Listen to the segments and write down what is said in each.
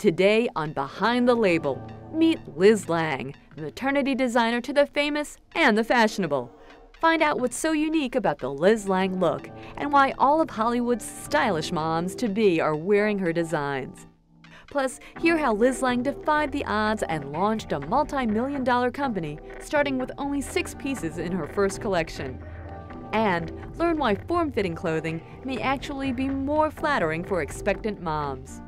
Today on Behind the Label, meet Liz Lang, maternity designer to the famous and the fashionable. Find out what's so unique about the Liz Lang look and why all of Hollywood's stylish moms-to-be are wearing her designs. Plus, hear how Liz Lang defied the odds and launched a multi-million-dollar company starting with only 6 pieces in her first collection. And learn why form-fitting clothing may actually be more flattering for expectant moms.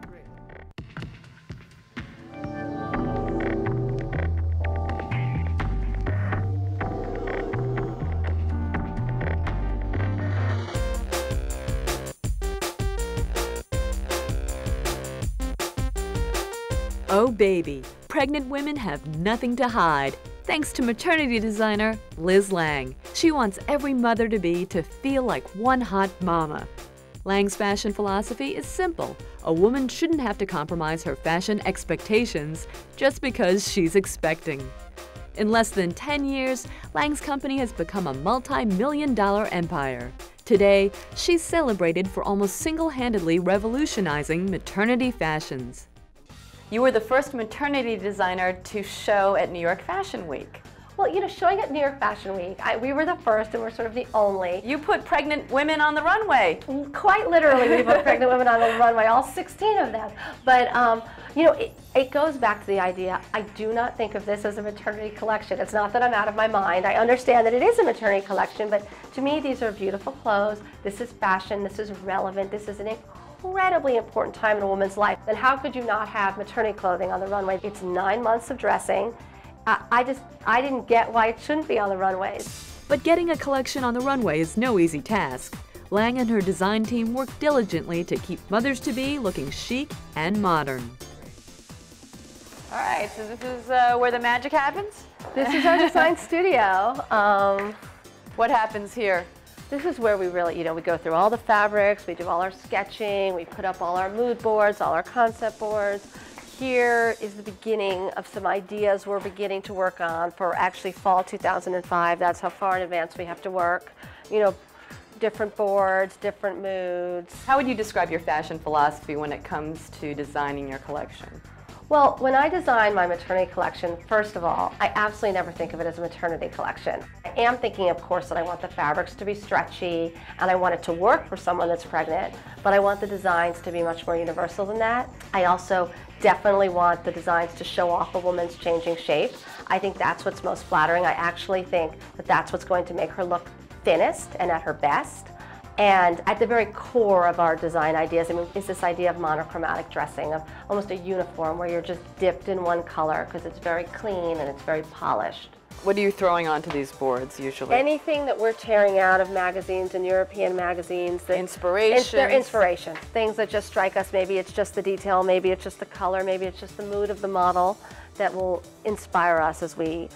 Oh baby, pregnant women have nothing to hide. Thanks to maternity designer Liz Lang. She wants every mother-to-be to feel like one hot mama. Lang's fashion philosophy is simple. A woman shouldn't have to compromise her fashion expectations just because she's expecting. In less than 10 years, Lang's company has become a multi-million-dollar empire. Today, she's celebrated for almost single-handedly revolutionizing maternity fashions. You were the first maternity designer to show at New York Fashion Week. Well, you know, showing at New York Fashion Week, we were the first and we're sort of the only. You put pregnant women on the runway. Quite literally, we put pregnant women on the runway, all 16 of them. But, you know, it goes back to the idea, I do not think of this as a maternity collection. It's not that I'm out of my mind. I understand that it is a maternity collection, but to me, these are beautiful clothes. This is fashion. This is relevant. This is an incredibly important time in a woman's life. Then how could you not have maternity clothing on the runway? It's 9 months of dressing. I didn't get why it shouldn't be on the runways. But getting a collection on the runway is no easy task. Lang and her design team work diligently to keep mothers-to-be looking chic and modern. All right, so this is where the magic happens? This is our design studio. What happens here? This is where we really, you know, we go through all the fabrics, we do all our sketching, we put up all our mood boards, all our concept boards. Here is the beginning of some ideas we're beginning to work on for actually fall 2005. That's how far in advance we have to work. You know, different boards, different moods. How would you describe your fashion philosophy when it comes to designing your collection? Well, when I design my maternity collection, first of all, I absolutely never think of it as a maternity collection. I am thinking, of course, that I want the fabrics to be stretchy and I want it to work for someone that's pregnant, but I want the designs to be much more universal than that. I also definitely want the designs to show off a woman's changing shape. I think that's what's most flattering. I actually think that that's what's going to make her look thinnest and at her best. And at the very core of our design ideas, I mean, is this idea of monochromatic dressing, of almost a uniform where you're just dipped in one color because it's very clean and it's very polished. What are you throwing onto these boards usually? Anything that we're tearing out of magazines and European magazines. Inspirations. They're inspiration. Things that just strike us. Maybe it's just the detail, maybe it's just the color, maybe it's just the mood of the model that will inspire us as we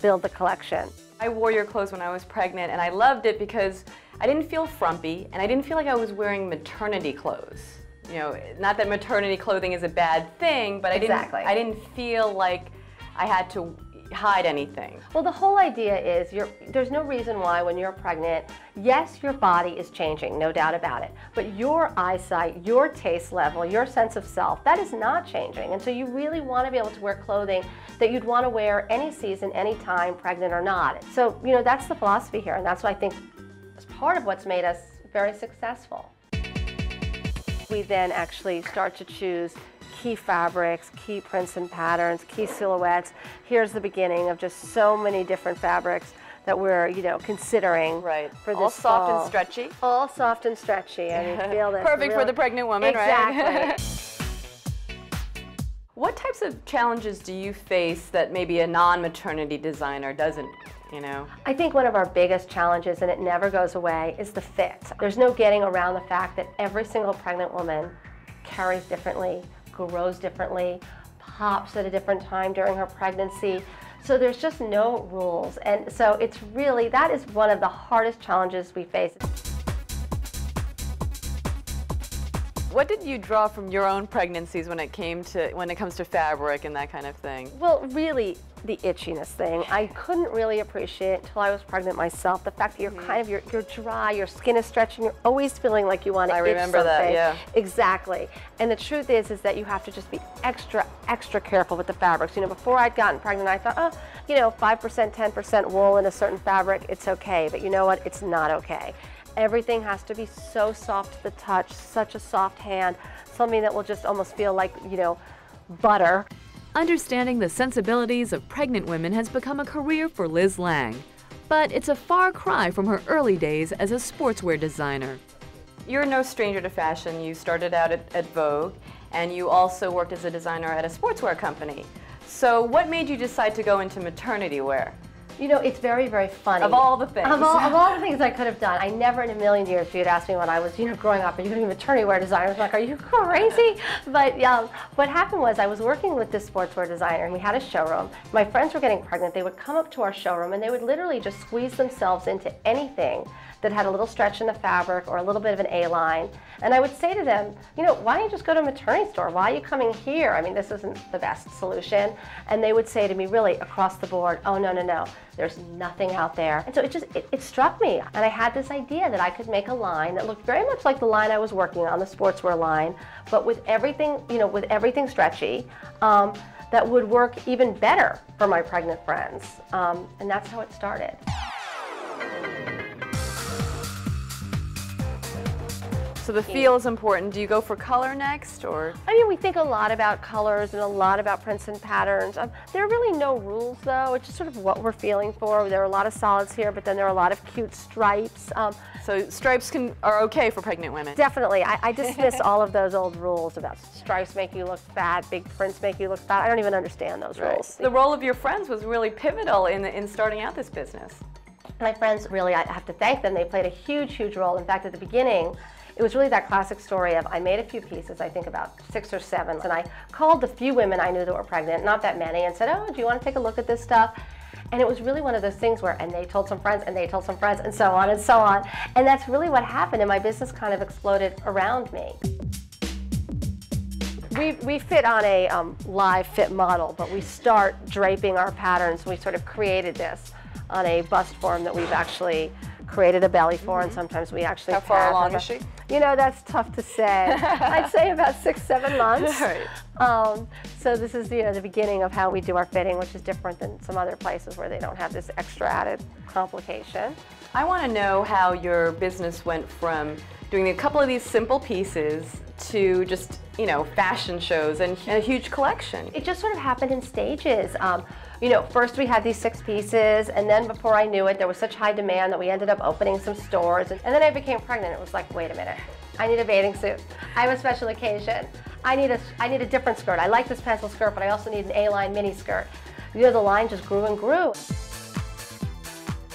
build the collection. I wore your clothes when I was pregnant and I loved it because I didn't feel frumpy and I didn't feel like I was wearing maternity clothes. You know, not that maternity clothing is a bad thing, but I didn't feel like I had to hide anything. Well, the whole idea is there's no reason why when you're pregnant, yes, your body is changing, no doubt about it, but your eyesight, your taste level, your sense of self, that is not changing. And so you really want to be able to wear clothing that you'd want to wear any season, any time, pregnant or not. So, you know, that's the philosophy here, and that's what I think is part of what's made us very successful. We then actually start to choose key fabrics, key prints and patterns, key silhouettes. Here's the beginning of just so many different fabrics that we're, you know, considering for this all soft fall. and stretchy. All soft and stretchy. I mean, feel this. Perfect for the pregnant woman, exactly. right? What types of challenges do you face that maybe a non-maternity designer doesn't, you know? I think one of our biggest challenges, and it never goes away, is the fit. There's no getting around the fact that every single pregnant woman carries differently, grows differently, pops at a different time during her pregnancy. So there's just no rules. And so it's really, that is one of the hardest challenges we face. What did you draw from your own pregnancies when it comes to fabric and that kind of thing? Well, really, the itchiness thing. I couldn't really appreciate until I was pregnant myself. The fact that you're dry, your skin is stretching, you're always feeling like you want to itch something. I remember that, yeah. Exactly. And the truth is that you have to just be extra, extra careful with the fabrics. You know, before I'd gotten pregnant, I thought, oh, you know, 5%, 10% wool in a certain fabric, it's okay. But you know what? It's not okay. Everything has to be so soft to the touch, such a soft hand, something that will just almost feel like, you know, butter. Understanding the sensibilities of pregnant women has become a career for Liz Lang, but it's a far cry from her early days as a sportswear designer. You're no stranger to fashion. You started out at Vogue, and you also worked as a designer at a sportswear company. So what made you decide to go into maternity wear? You know, it's very, very funny. Of all the things. Of all the things I could have done. I never in a million years, if you had asked me when I was, you know, growing up, are you going to be a maternity wear designer? I was like, are you crazy? But what happened was I was working with this sportswear designer, and we had a showroom. My friends were getting pregnant. They would come up to our showroom, and they would literally just squeeze themselves into anything that had a little stretch in the fabric or a little bit of an A-line. And I would say to them, you know, why don't you just go to a maternity store? Why are you coming here? I mean, this isn't the best solution. And they would say to me, really, across the board, oh, no, no, no. There's nothing out there. And so it struck me. And I had this idea that I could make a line that looked very much like the line I was working on, the sportswear line, but with everything, you know, with everything stretchy, that would work even better for my pregnant friends. And that's how it started. So the feel is important. Do you go for color next, or? I mean, we think a lot about colors and a lot about prints and patterns. There are really no rules, though. It's just sort of what we're feeling for. There are a lot of solids here, but then there are a lot of cute stripes. So stripes are okay for pregnant women? Definitely. I dismiss all of those old rules about stripes make you look fat, big prints make you look fat. I don't even understand those rules. The role of your friends was really pivotal in starting out this business. My friends, really, I have to thank them. They played a huge, huge role. In fact, at the beginning, it was really that classic story of I made a few pieces, I think about 6 or 7, and I called the few women I knew that were pregnant, not that many, and said, oh, do you want to take a look at this stuff? And it was really one of those things where, and they told some friends, and they told some friends, and so on and so on. And that's really what happened, and my business kind of exploded around me. We fit on a live fit model, but we start draping our patterns. We sort of created this on a bust form that we've actually created a belly for, and sometimes we actually. How far along is she? You know, that's tough to say. I'd say about 6, 7 months. Right. So this is, you know, the beginning of how we do our fitting, which is different than some other places where they don't have this extra added complication. I want to know how your business went from doing a couple of these simple pieces to just, you know, fashion shows and a huge collection. It just sort of happened in stages. You know, first we had these 6 pieces, and then before I knew it, there was such high demand that we ended up opening some stores. And then I became pregnant. It was like, wait a minute, I need a bathing suit. I have a special occasion. I need a different skirt. I like this pencil skirt, but I also need an A-line mini skirt. You know, the line just grew and grew.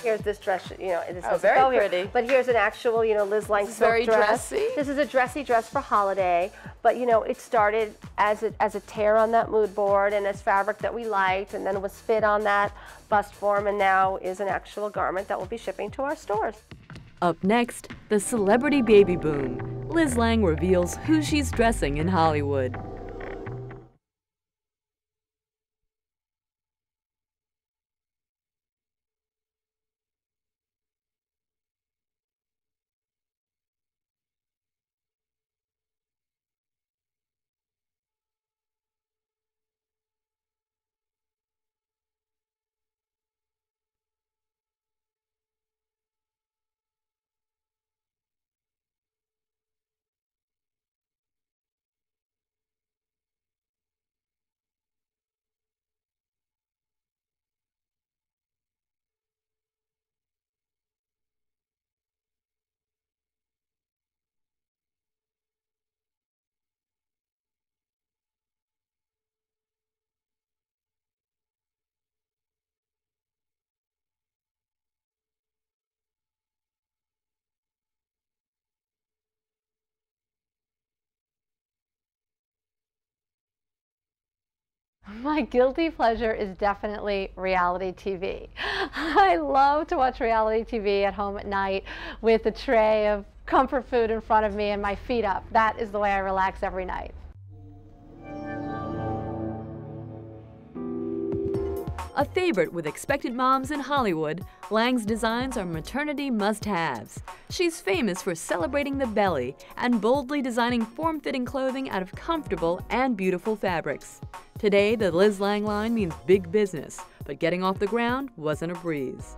Here's this dress, you know, this is very pretty. But here's an actual, you know, Liz Lang silk very dress. Dressy. This is a dressy dress for holiday, but you know, it started as a tear on that mood board and as fabric that we liked, and then it was fit on that bust form, and now is an actual garment that will be shipping to our stores. Up next, the celebrity baby boom. Liz Lang reveals who she's dressing in Hollywood. My guilty pleasure is definitely reality TV. I love to watch reality TV at home at night with a tray of comfort food in front of me and my feet up. That is the way I relax every night. A favorite with expectant moms in Hollywood, Lange's designs are maternity must-haves. She's famous for celebrating the belly and boldly designing form-fitting clothing out of comfortable and beautiful fabrics. Today, the Liz Lange line means big business, but getting off the ground wasn't a breeze.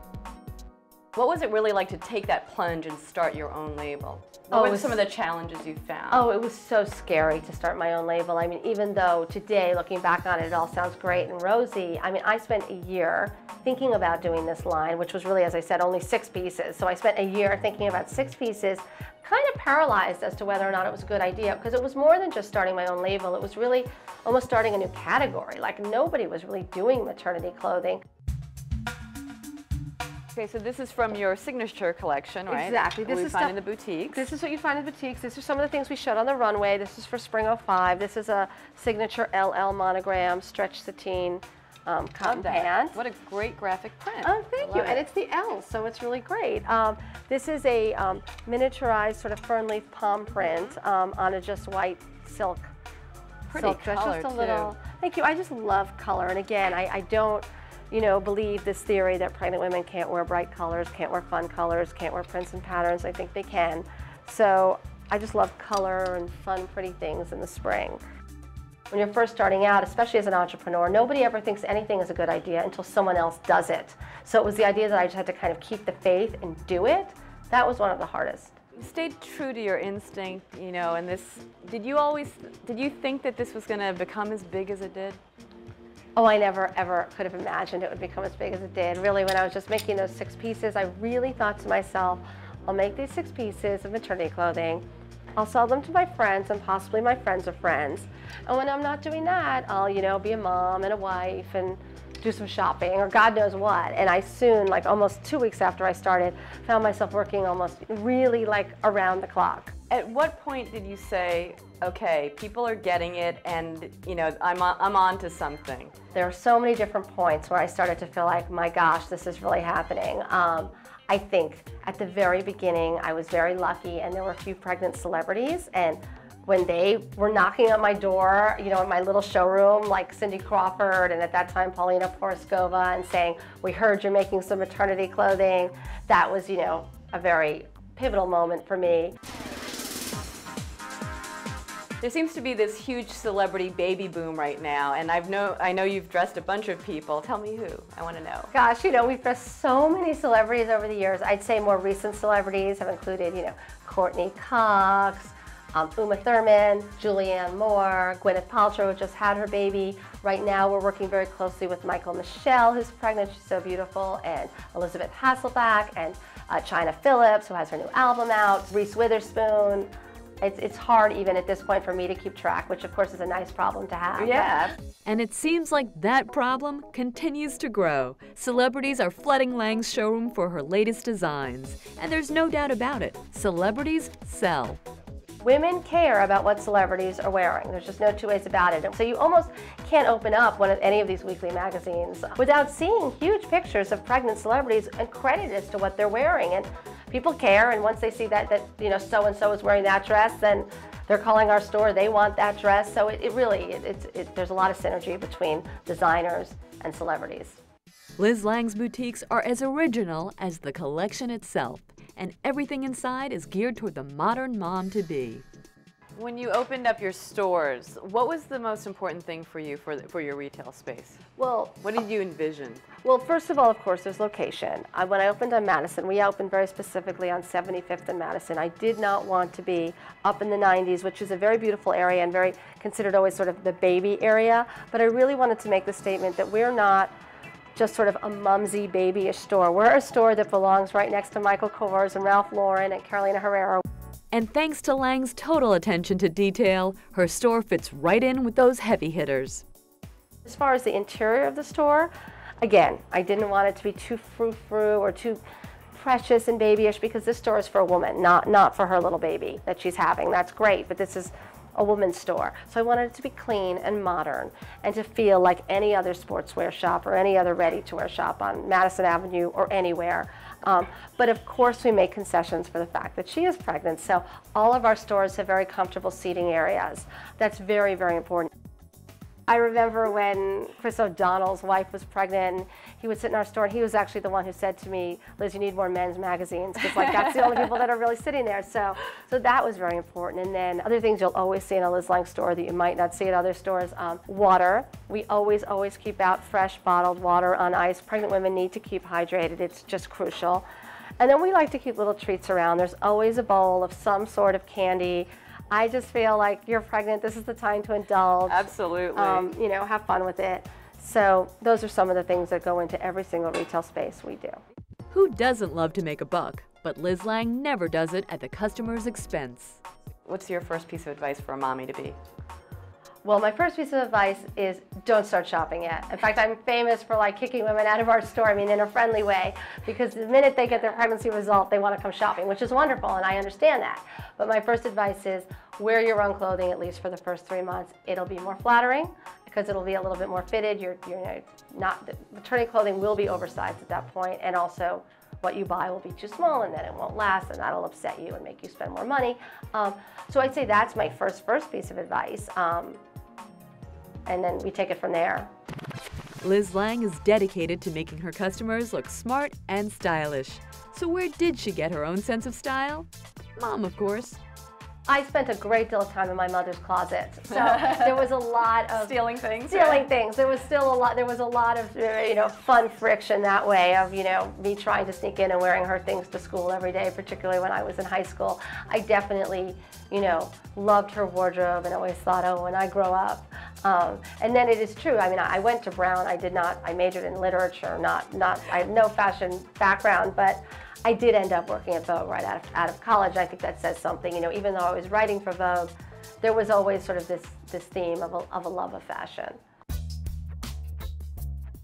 What was it really like to take that plunge and start your own label? What were some of the challenges you found? Oh, it was so scary to start my own label. I mean, even though today, looking back on it, it all sounds great and rosy. I mean, I spent a year thinking about doing this line, which was really, as I said, only 6 pieces. So I spent a year thinking about 6 pieces, kind of paralyzed as to whether or not it was a good idea, because it was more than just starting my own label. It was really almost starting a new category. Like, nobody was really doing maternity clothing. Okay, so this is from your signature collection, right? Exactly. This is find in the boutiques. This is what you find in the boutiques. These are some of the things we showed on the runway. This is for Spring '05. This is a signature LL monogram, stretch sateen cotton pant. What a great graphic print. Oh, thank you. And it's the L, so it's really great. This is a miniaturized sort of fern leaf palm print on a just white silk. Pretty color, just a little. Thank you. I just love color, and again, I don't, believe this theory that pregnant women can't wear bright colors, can't wear fun colors, can't wear prints and patterns. I think they can. So I just love color and fun, pretty things in the spring. When you're first starting out, especially as an entrepreneur, nobody ever thinks anything is a good idea until someone else does it. So it was the idea that I just had to kind of keep the faith and do it. That was one of the hardest. You stayed true to your instinct, and this, did you think that this was going to become as big as it did? Oh, I never, ever could have imagined it would become as big as it did. Really, when I was just making those 6 pieces, I really thought to myself, I'll make these 6 pieces of maternity clothing. I'll sell them to my friends and possibly my friends of friends. And when I'm not doing that, I'll, be a mom and a wife and do some shopping or God knows what. And I soon, like almost 2 weeks after I started, found myself working almost really like around the clock. At what point did you say, okay, people are getting it and, I'm on to something? There are so many different points where I started to feel like, my gosh, this is really happening. I think at the very beginning, I was very lucky and there were a few pregnant celebrities, and when they were knocking on my door, in my little showroom, like Cindy Crawford and at that time Paulina Poroskova, and saying, we heard you're making some maternity clothing, that was, a very pivotal moment for me. There seems to be this huge celebrity baby boom right now, and I know you've dressed a bunch of people. Tell me who. I want to know. Gosh, we've dressed so many celebrities over the years. I'd say more recent celebrities have included, Courtney Cox, Uma Thurman, Julianne Moore, Gwyneth Paltrow, who just had her baby. Right now, we're working very closely with Michael Michelle, who's pregnant. She's so beautiful, and Elizabeth Hasselbeck, and Chynna Phillips, who has her new album out, Reese Witherspoon. It's hard even at this point for me to keep track, which of course is a nice problem to have. Yeah. And it seems like that problem continues to grow. Celebrities are flooding Lange's showroom for her latest designs. And there's no doubt about it, celebrities sell. Women care about what celebrities are wearing. There's just no 2 ways about it. So you almost can't open up any of these weekly magazines without seeing huge pictures of pregnant celebrities and credit as to what they're wearing. And people care, and once they see that so-and-so is wearing that dress, then they're calling our store, they want that dress. So there's a lot of synergy between designers and celebrities. Liz Lange's boutiques are as original as the collection itself, and everything inside is geared toward the modern mom-to-be. When you opened up your stores, what was the most important thing for you for your retail space? Well, what did you envision? Well, first of all, of course, there's location. When I opened on Madison, we opened very specifically on 75th and Madison. I did not want to be up in the 90s, which is a very beautiful area and very considered always sort of the baby area. But I really wanted to make the statement that we're not just sort of a mumsy, babyish store. We're a store that belongs right next to Michael Kors and Ralph Lauren and Carolina Herrera. And thanks to Lange's total attention to detail, her store fits right in with those heavy hitters. As far as the interior of the store, again, I didn't want it to be too frou-frou or too precious and babyish, because this store is for a woman, not for her little baby that she's having. That's great, but this is a woman's store. So I wanted it to be clean and modern and to feel like any other sportswear shop or any other ready-to-wear shop on Madison Avenue or anywhere. But of course we make concessions for the fact that she is pregnant. So all of our stores have very comfortable seating areas. That's very, very important. I remember when Chris O'Donnell's wife was pregnant, he would sit in our store, and he was actually the one who said to me, Liz, you need more men's magazines, because like that's the only people that are really sitting there. So that was very important. And then other things you'll always see in a Liz Lang store that you might not see at other stores. Water. We always keep out fresh bottled water on ice. Pregnant women need to keep hydrated. It's just crucial. And then we like to keep little treats around. There's always a bowl of some sort of candy. I just feel like you're pregnant, this is the time to indulge. Absolutely. You know, have fun with it. So those are some of the things that go into every single retail space we do. Who doesn't love to make a buck? But Liz Lang never does it at the customer's expense. What's your first piece of advice for a mommy to be? Well, my first piece of advice is don't start shopping yet. In fact, I'm famous for like kicking women out of our store, I mean in a friendly way, because the minute they get their pregnancy result, they want to come shopping, which is wonderful, and I understand that. But my first advice is wear your own clothing at least for the first 3 months. It'll be more flattering because it'll be a little bit more fitted. You're not, the maternity clothing will be oversized at that point, and also what you buy will be too small, and then it won't last, and that'll upset you and make you spend more money. So I'd say that's my first piece of advice. And then we take it from there. Liz Lang is dedicated to making her customers look smart and stylish. So where did she get her own sense of style? Mom, of course. I spent a great deal of time in my mother's closet, so there was a lot of Stealing things. There was still a lot. There was a lot of fun friction that way of me trying to sneak in and wearing her things to school every day, particularly when I was in high school. I definitely loved her wardrobe and always thought, oh, when I grow up. And then it is true. I mean, I went to Brown. I majored in literature. I have no fashion background, but I did end up working at Vogue right out of college. I think that says something. Even though I was writing for Vogue, there was always sort of this theme of a love of fashion.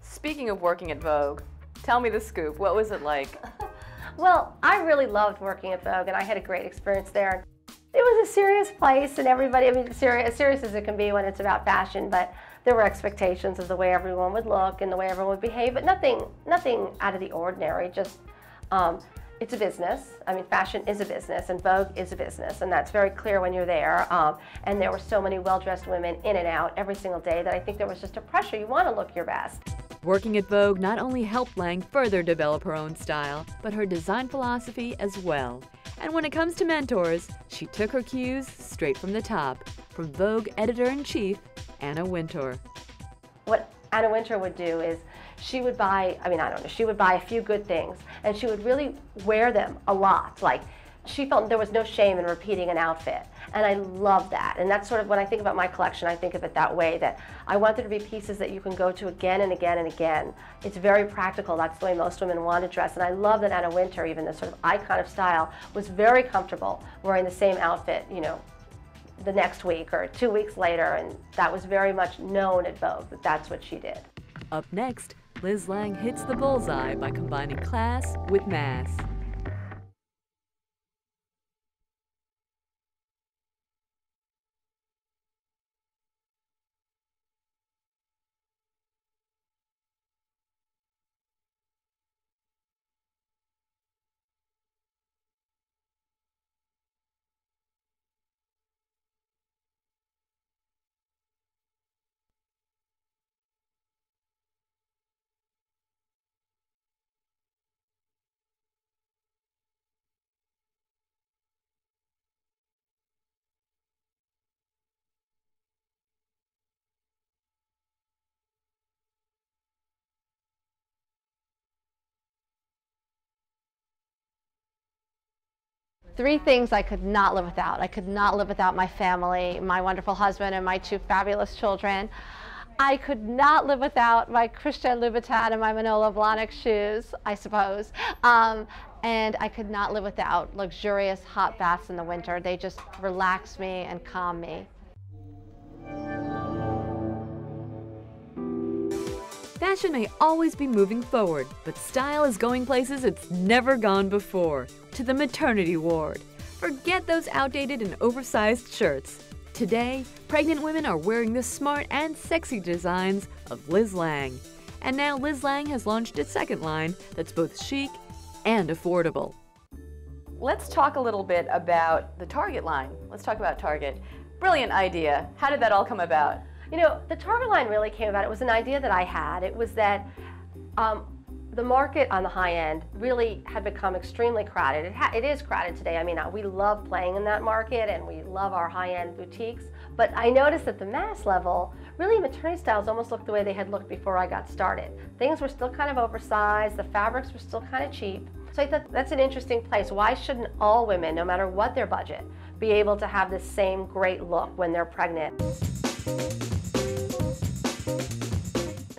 Speaking of working at Vogue, tell me the scoop. What was it like? Well, I really loved working at Vogue, and I had a great experience there. It was a serious place, and everybody, as serious as it can be when it's about fashion, but there were expectations of the way everyone would look and the way everyone would behave, but nothing out of the ordinary. Just it's a business. I mean, fashion is a business, and Vogue is a business, and that's very clear when you're there. And there were so many well-dressed women in and out every single day that I think there was just a pressure. You want to look your best. Working at Vogue not only helped Lang further develop her own style, but her design philosophy as well. And when it comes to mentors, she took her cues straight from the top, from Vogue editor-in-chief, Anna Wintour. What Anna Wintour would do is she would buy, she would buy a few good things, and she would really wear them a lot. Like, she felt there was no shame in repeating an outfit, and I love that. And that's sort of when I think about my collection, I think of it that way, that I want there to be pieces that you can go to again and again and again. It's very practical. That's the way most women want to dress, and I love that Anna Wintour, even this sort of icon of style, was very comfortable wearing the same outfit, the next week or 2 weeks later, and that was very much known at Vogue, that that's what she did. Up next, Liz Lang hits the bullseye by combining class with mass. Three things I could not live without. I could not live without my family, my wonderful husband, and my 2 fabulous children. I could not live without my Christian Louboutin and my Manolo Blahnik shoes, I suppose. And I could not live without luxurious hot baths in the winter. They just relax me and calm me. Fashion may always be moving forward, but style is going places it's never gone before, to the maternity ward. Forget those outdated and oversized shirts. Today, pregnant women are wearing the smart and sexy designs of Liz Lang. And now Liz Lang has launched its second line that's both chic and affordable. Let's talk a little bit about the Target line. Let's talk about Target. Brilliant idea. How did that all come about? You know, the Target line really came about, it was an idea that I had. It was that the market on the high end really had become extremely crowded. It is crowded today. I mean, we love playing in that market and we love our high-end boutiques. But I noticed at the mass level, really maternity styles almost looked the way they had looked before I got started. Things were still kind of oversized, the fabrics were still kind of cheap. So I thought that's an interesting place. Why shouldn't all women, no matter what their budget, be able to have the same great look when they're pregnant?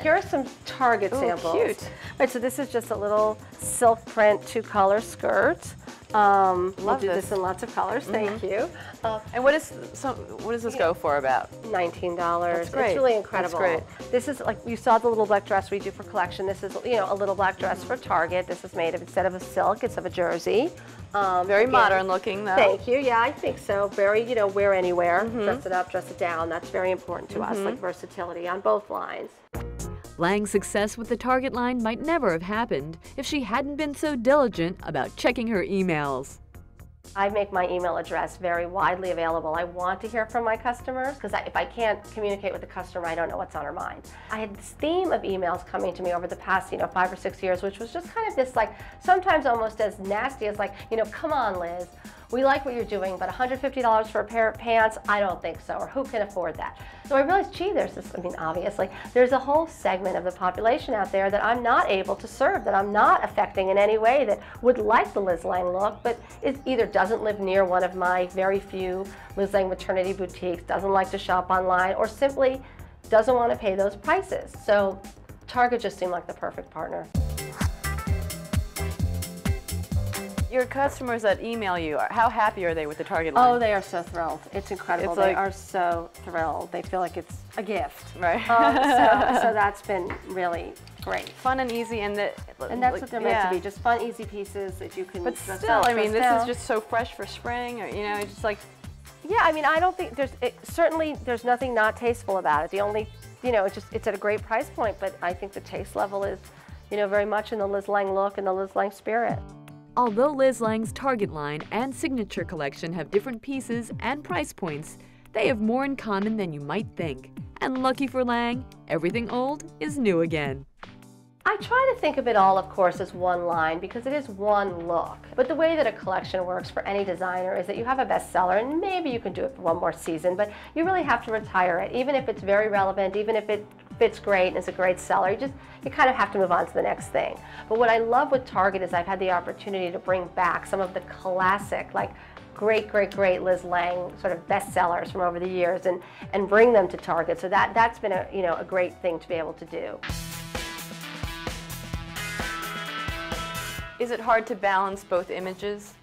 Here are some Target samples. Cute. Right, so this is just a little silk print 2-color skirt. We'll do this in lots of colors. Thank you. And what does this go for about? $19. That's great. It's really incredible. That's great. This is like you saw the little black dress we do for collection. This is a little black dress for Target. This is made of instead of a silk, it's of a jersey. Very modern looking though. Thank you. Yeah, I think so. Very, wear anywhere. Dress it up, dress it down. That's very important to us, like versatility on both lines. Lang's success with the Target line might never have happened if she hadn't been so diligent about checking her emails. I make my email address very widely available. I want to hear from my customers because if I can't communicate with the customer, I don't know what's on her mind. I had this theme of emails coming to me over the past, 5 or 6 years, which was just kind of this, like, sometimes almost as nasty as like, come on, Liz, we like what you're doing, but $150 for a pair of pants, I don't think so, or who can afford that? So I realized, gee, there's this, obviously, there's a whole segment of the population out there that I'm not able to serve, that I'm not affecting in any way, that would like the Liz Lang look, but it either doesn't live near one of my very few Liz Lang maternity boutiques, doesn't like to shop online, or simply doesn't want to pay those prices. So Target just seemed like the perfect partner. Your customers that email you, how happy are they with the Target line? Oh, they are so thrilled. It's incredible. They are so thrilled. They feel like it's a gift. Right. So that's been really great. Fun and easy, and that's what they're meant to be. Just fun, easy pieces that you can. But dress still, up, this down. is just so fresh for spring, or it's just like. Yeah, I don't think certainly there's nothing not tasteful about it. The only, it's at a great price point, but I think the taste level is, very much in the Liz Lang look and the Liz Lang spirit. Although Liz Lang's Target line and Signature collection have different pieces and price points, they have more in common than you might think. And lucky for Lang, everything old is new again. I try to think of it all, of course, as one line because it is one look. But the way that a collection works for any designer is that you have a bestseller, and maybe you can do it for one more season, but you really have to retire it, even if it's very relevant, even if it fits great and is a great seller. You kind of have to move on to the next thing. But what I love with Target is I've had the opportunity to bring back some of the classic, like great Liz Lang sort of bestsellers from over the years and bring them to Target. So that's been a great thing to be able to do. Is it hard to balance both images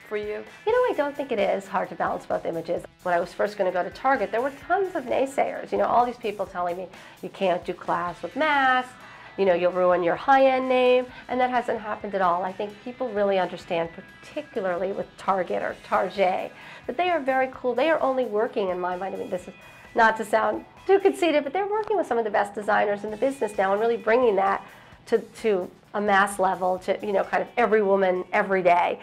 for you? I don't think it is hard to balance both images. When I was first going to go to Target, there were tons of naysayers. All these people telling me you can't do class with mass, you'll ruin your high-end name, and that hasn't happened at all. I think people really understand, particularly with Target or Target, that they are very cool. They are only working, in my mind, this is not to sound too conceited, but they're working with some of the best designers in the business now and really bringing that to a mass level, to kind of every woman, every day.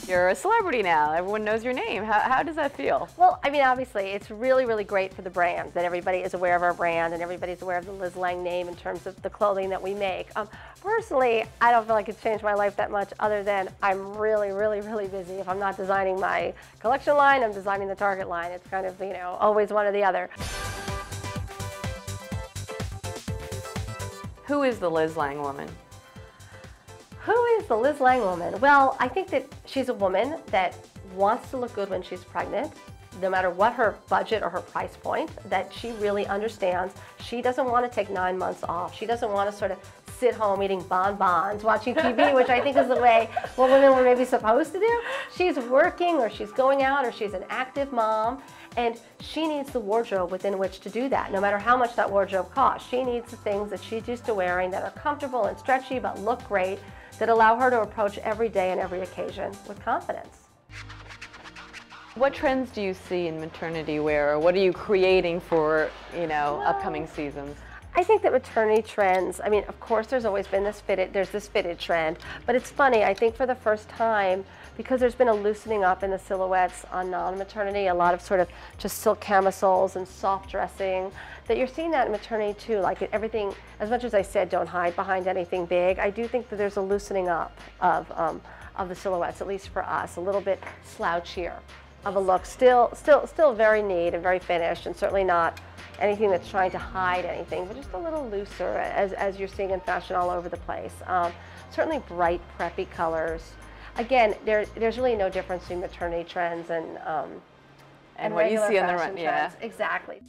You're a celebrity now. Everyone knows your name. How does that feel? Well, obviously, it's really great for the brand that everybody is aware of our brand and everybody's aware of the Liz Lang name in terms of the clothing that we make. Personally, I don't feel like it's changed my life that much other than I'm really busy. If I'm not designing my collection line, I'm designing the Target line. It's kind of, always one or the other. Who is the Liz Lang woman? Who is the Liz Lang woman? Well, I think that she's a woman that wants to look good when she's pregnant, no matter what her budget or her price point, that she really understands. She doesn't want to take 9 months off. She doesn't want to sort of sit home eating bonbons, watching TV, which I think is the way what women were maybe supposed to do. She's working, or she's going out, or she's an active mom, and she needs the wardrobe within which to do that, no matter how much that wardrobe costs. She needs the things that she's used to wearing that are comfortable and stretchy but look great, that allow her to approach every day and every occasion with confidence. What trends do you see in maternity wear, or what are you creating for, upcoming seasons? I think that maternity trends, I mean, of course there's always been this fitted trend, but it's funny, I think for the first time, because there's been a loosening up in the silhouettes on non-maternity, a lot of sort of just silk camisoles and soft dressing, that you're seeing that in maternity too, like everything, as much as I said don't hide behind anything big, I do think that there's a loosening up of the silhouettes, at least for us, a little bit slouchier of a look, still very neat and very finished, and certainly not anything that's trying to hide anything, but just a little looser, as you're seeing in fashion all over the place. Certainly bright, preppy colors. Again, there's really no difference between maternity trends and what you see on the fashion run, yeah. trends. Exactly.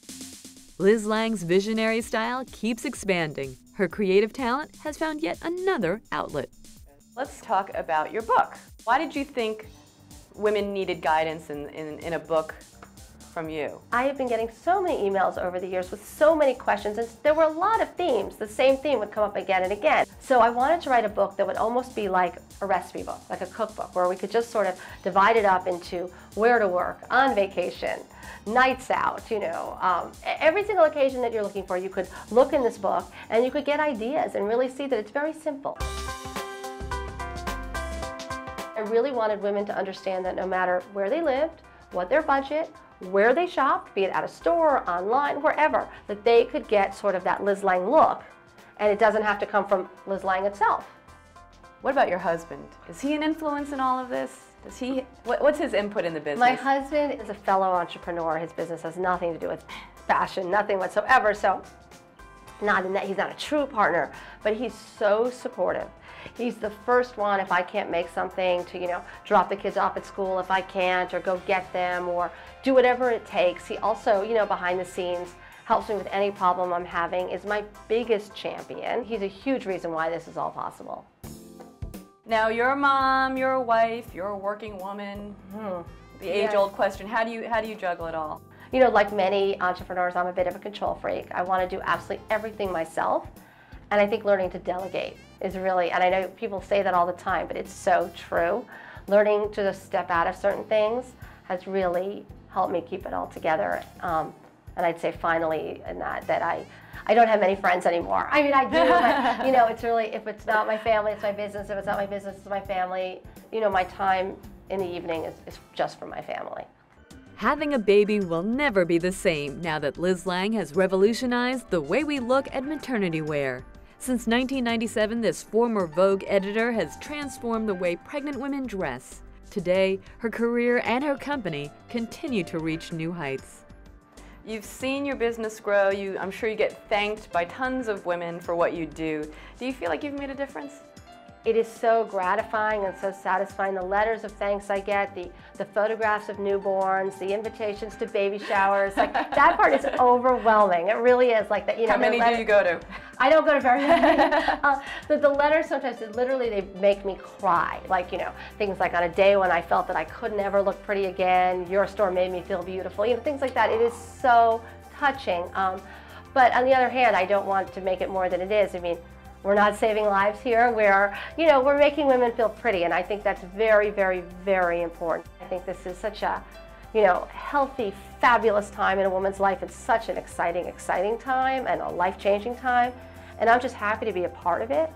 Liz Lang's visionary style keeps expanding. Her creative talent has found yet another outlet. Let's talk about your book. Why did you think women needed guidance in a book from you? I have been getting so many emails over the years with so many questions, and there were a lot of themes. The same theme would come up again and again. So I wanted to write a book that would almost be like a recipe book, like a cookbook, where we could just sort of divide it up into where to work, on vacation, nights out, every single occasion that you're looking for, you could look in this book and you could get ideas and really see that it's very simple. I really wanted women to understand that no matter where they lived, what their budget, where they shopped, be it at a store, online, wherever, that they could get sort of that Liz Lang look, and it doesn't have to come from Liz Lang itself. What about your husband? Is he an influence in all of this? What's his input in the business? My husband is a fellow entrepreneur. His business has nothing to do with fashion, nothing whatsoever, so not in that he's not a true partner, but he's so supportive. He's the first one, if I can't make something, to drop the kids off at school if I can't, or go get them, or do whatever it takes. He also, behind the scenes, helps me with any problem I'm having, is my biggest champion. He's a huge reason why this is all possible. Now, you're a mom, you're a wife, you're a working woman. The age-old question, how do you juggle it all? Like many entrepreneurs, I'm a bit of a control freak. I want to do absolutely everything myself, and I think learning to delegate is really, and I know people say that all the time, but it's so true. Learning to just step out of certain things has really helped me keep it all together. And I'd say finally in that I don't have many friends anymore. I mean, I do, but it's really, if it's not my family, it's my business. If it's not my business, it's my family. My time in the evening is just for my family. Having a baby will never be the same now that Liz Lang has revolutionized the way we look at maternity wear. Since 1997, this former Vogue editor has transformed the way pregnant women dress. Today, her career and her company continue to reach new heights. You've seen your business grow. I'm sure you get thanked by tons of women for what you do. Do you feel like you've made a difference? It is so gratifying and so satisfying. The letters of thanks I get, the photographs of newborns, the invitations to baby showers, like that part is overwhelming. It really is like that. How many do you go to? I don't go to very many. The letters sometimes, literally, they make me cry. Like, things like on a day when I felt that I could never look pretty again, your store made me feel beautiful, things like that. It is so touching. But on the other hand, I don't want to make it more than it is. I mean, we're not saving lives here. We're making women feel pretty, and I think that's very, very, very important. I think this is such a, healthy, fabulous time in a woman's life. It's such an exciting, exciting time and a life-changing time, and I'm just happy to be a part of it.